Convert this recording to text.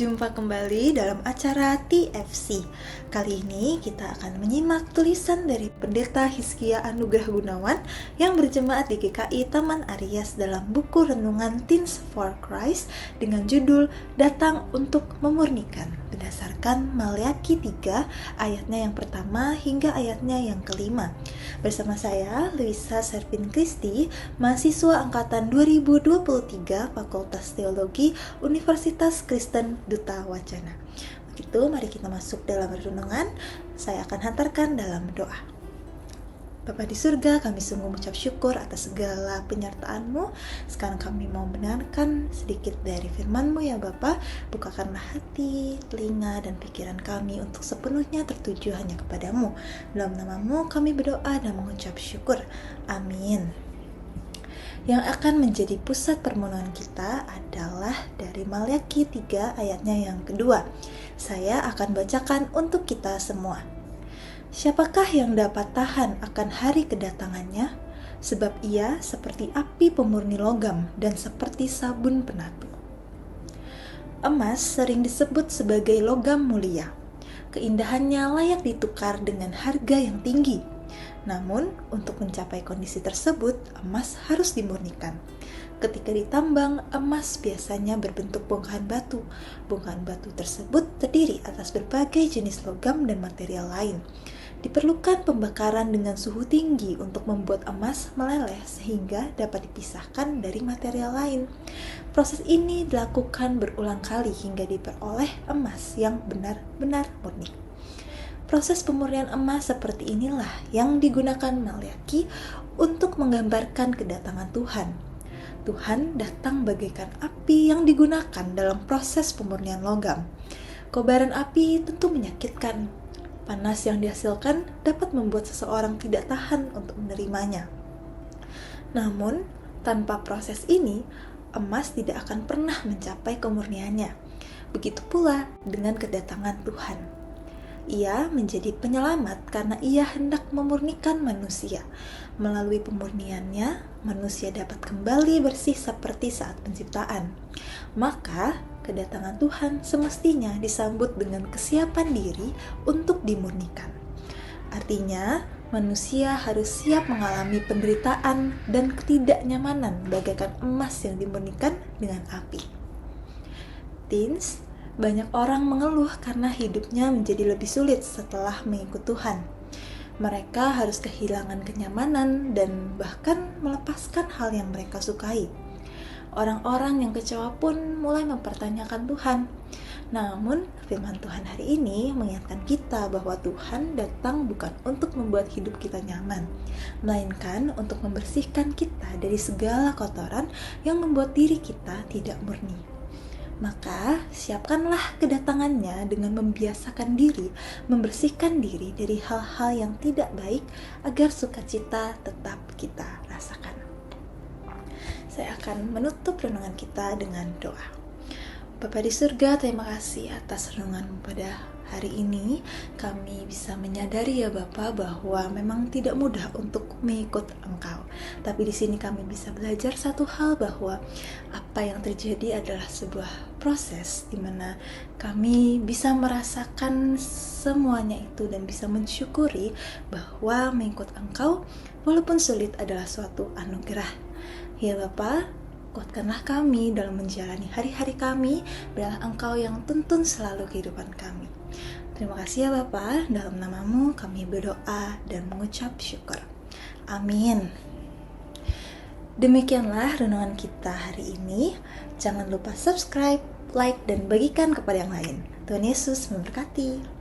Jumpa kembali dalam acara TFC. Kali ini kita akan menyimak tulisan dari Pendeta Hizkia Anugrah Gunawan yang berjemaat di GKI Taman Aries dalam buku renungan Teens for Christ dengan judul Datang untuk Memurnikan, berdasarkan Maleakhi 3 ayatnya yang pertama hingga ayatnya yang kelima. Bersama saya, Luisa Servin Kristi, mahasiswa angkatan 2023 Fakultas Teologi Universitas Kristen Duta Wacana. Begitu, mari kita masuk dalam renungan. Saya akan hantarkan dalam doa. Bapa di surga, kami sungguh mengucap syukur atas segala penyertaan-Mu. Sekarang kami mau mendengarkan sedikit dari firman-Mu ya Bapa. Bukakanlah hati, telinga, dan pikiran kami untuk sepenuhnya tertuju hanya kepadamu. Dalam nama-Mu kami berdoa dan mengucap syukur. Amin. Yang akan menjadi pusat permohonan kita adalah dari Maleakhi 3 ayatnya yang kedua. Saya akan bacakan untuk kita semua. Siapakah yang dapat tahan akan hari kedatangannya? Sebab ia seperti api pemurni logam dan seperti sabun penatu. Emas sering disebut sebagai logam mulia. Keindahannya layak ditukar dengan harga yang tinggi. Namun, untuk mencapai kondisi tersebut, emas harus dimurnikan. Ketika ditambang, emas biasanya berbentuk bongkahan batu. Bongkahan batu tersebut terdiri atas berbagai jenis logam dan material lain. Diperlukan pembakaran dengan suhu tinggi untuk membuat emas meleleh sehingga dapat dipisahkan dari material lain. Proses ini dilakukan berulang kali hingga diperoleh emas yang benar-benar murni. Proses pemurnian emas seperti inilah yang digunakan Maleakhi untuk menggambarkan kedatangan Tuhan. Tuhan datang bagaikan api yang digunakan dalam proses pemurnian logam. Kobaran api tentu menyakitkan. Panas yang dihasilkan dapat membuat seseorang tidak tahan untuk menerimanya. Namun, tanpa proses ini, emas tidak akan pernah mencapai kemurniannya. Begitu pula dengan kedatangan Tuhan. Ia menjadi penyelamat karena ia hendak memurnikan manusia. Melalui pemurniannya, manusia dapat kembali bersih seperti saat penciptaan. Maka, kedatangan Tuhan semestinya disambut dengan kesiapan diri untuk dimurnikan. Artinya, manusia harus siap mengalami penderitaan dan ketidaknyamanan bagaikan emas yang dimurnikan dengan api. Teens, banyak orang mengeluh karena hidupnya menjadi lebih sulit setelah mengikut Tuhan. Mereka harus kehilangan kenyamanan dan bahkan melepaskan hal yang mereka sukai. Orang-orang yang kecewa pun mulai mempertanyakan Tuhan. Namun, firman Tuhan hari ini mengingatkan kita bahwa Tuhan datang bukan untuk membuat hidup kita nyaman, melainkan untuk membersihkan kita dari segala kotoran yang membuat diri kita tidak murni. Maka, siapkanlah kedatangannya dengan membiasakan diri, membersihkan diri dari hal-hal yang tidak baik agar sukacita tetap kita rasakan. Saya akan menutup renungan kita dengan doa. Bapa di surga, terima kasih atas renungan pada hari ini. Kami bisa menyadari ya Bapa bahwa memang tidak mudah untuk mengikut Engkau. Tapi di sini kami bisa belajar satu hal, bahwa apa yang terjadi adalah sebuah proses di mana kami bisa merasakan semuanya itu dan bisa mensyukuri bahwa mengikut Engkau walaupun sulit adalah suatu anugerah. Ya Bapa, kuatkanlah kami dalam menjalani hari-hari kami, biarlah Engkau yang tuntun selalu kehidupan kami. Terima kasih ya Bapa, dalam nama-Mu kami berdoa dan mengucap syukur. Amin. Demikianlah renungan kita hari ini. Jangan lupa subscribe, like, dan bagikan kepada yang lain. Tuhan Yesus memberkati.